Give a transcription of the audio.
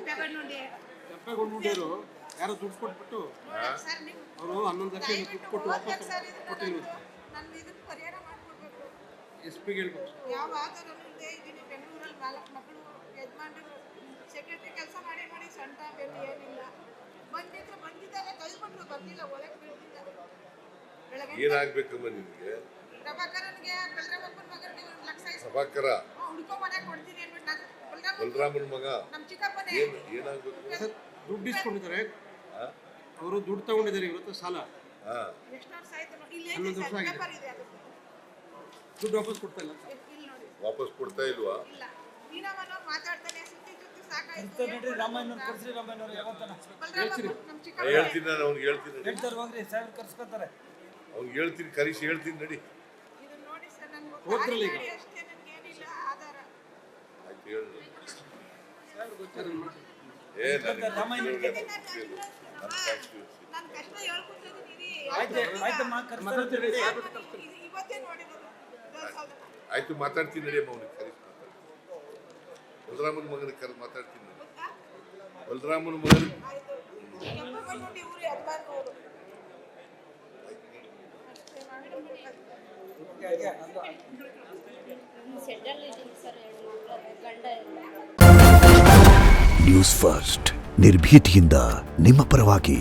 ಕೆಂಪೇಗೌಡರು ಯಾರೋ ದುಡ್ಡು ಕೊಟ್ಬಿಟ್ಟು ಅವರು 11 ಲಕ್ಷ ದುಡ್ಡು ಕೊಟ್ಟು ವಾಪಸ್ ಕೊಟ್ಟಿಲ್ಲ. SP ಹೇಳ್ಬೇಕು. ಯಾವ ಆಧಾರವಿಲ್ಲದೆ ಇದೀನಿ ಬೆಂಗಳೂರಲ್ಲಿ 4 ಮಕ್ಕಳು ಯಜಮಾನರು ಸೆಕ್ರೆಟರಿ ಕೆಲಸ ಮಾಡಿ ಸಣ್ಣ ಬೆಲೆ ಏನಿಲ್ಲ. ಬಂದಿದ್ದಾಗ ಕಳ್ಕೊಂಡ್ರು, ಬಂದಿಲ್ಲ ಒಳಗೆ ಬೀಳ್ತಿದ್ದಾರೆ. ಏನಾಗಬೇಕಮ್ಮ ನಿಮಗೆ? ಪ್ರಭಾಕರನ್ಗೆ ಬಲರಾಮಪ್ಪನ ಮಗನಿಗೆ 1 ಲಕ್ಷ ಪ್ರಭಾಕರ ಹುಡ್ಕೋ ಮನೆ ಕೊಡ್ತೀನಿ ಅಂದ್ಬಿಟ್ಟು ನಾನು ಬಲರಾಮನ ಮಗ ನಮ್ಮ ಚಿಕ್ಕಪ್ಪನೇ ಏನಾಗಬೇಕು? ದುಡ್ಡು ಇಸ್ಕೊಂಡಿದ್ದಾರೆ, ಅವರು ದುಡ್ಡು ತಗೊಂಡಿದ್ದಾರೆ ಇವತ್ತು ಸಾಲ. ಎಷ್ಟು ವರ್ಷ ಆಯ್ತು ನೋಡಿ, ಇಲ್ಲಿ 11 ವರ್ಷ ಆಗಿದೆ. ಪೇಪರ್ ಇದೆ ಅದು. ದುಡ್ಡು ವಾಪಸ್ ಕೊಡ್ತಾ ಇಲ್ಲ. ಇಲ್ಲಿ ನೋಡಿ, ವಾಪಸ್ ಕೊಡ್ತಾ ಇಲ್ವಾ? ಇಲ್ಲ. ನೀನವನು ಮಾತಾಡ್ತಾನೆ, ಸುತ್ತಿ ಸಾಕಾಯ್ತು. ರಾಮಾಯಣ ಕೊಡ್ಸ್ರಿ, ರಾಮಾಯಣ ಯಾವತ್ತನ ಬಲರಾಮಪ್ಪ ನಮ್ಮ ಚಿಕ್ಕಪ್ಪ ಹೇಳ್ತೀನಿ, ನಾನು ಅವ್ನಿಗೆ ಹೇಳ್ತೀನಿ ನಡಿ. ಹೇಳ್ತಾರೆ ಹೋಗ್ರಿ, ಸಾವಿರ ಕರ್ಸ್ಕೊತಾರೆ. ಅವ್ನಿಗೆ ಹೇಳ್ತೀನಿ, ಕರಿಸಿ ಹೇಳ್ತೀನಿ ನಡಿ. ಇದು ನೋಡಿ ಸರ್, ನಂಗೆ ಹೋಗ್ತಿರಲ್ಲ ಈಗ. ಅಷ್ಟೇ, ನನಗೆ ಏನಿಲ್ಲ ಆಧಾರ. ಆಯ್ತು ಹೇಳು. ರಾಮಾಯಣ ನನ್ನ ಕಷ್ಟ ಹೇಳ್ಕೊತಿದ್ದೀನಿ. ಆಯ್ತಮ್ಮ, ಕರ್ಸ್ಕೊತಾರೆ. ಇವತ್ತೇ ನೋಡಿರೋದು. ಆಯ್ತು ಮಾತಾಡ್ತೀನಿ ನಡಿ ಅಮ್ಮ, ಅವ್ನಿಗೆ ಕರಿಸಿ ಬಲರಾಮನ ಮಗನ ಮಾತಾಡ್ತೀನಿ ನಾನು. ಬಲರಾಮನ ಮಗನ ನೋಡಿ ಊರು ಯಜಮಾನರು ನ್ಯೂಸ್ ಫಸ್ಟ್ ನಿರ್ಭೀತಿಯಿಂದ ನಿಮ್ಮ ಪರವಾಗಿ.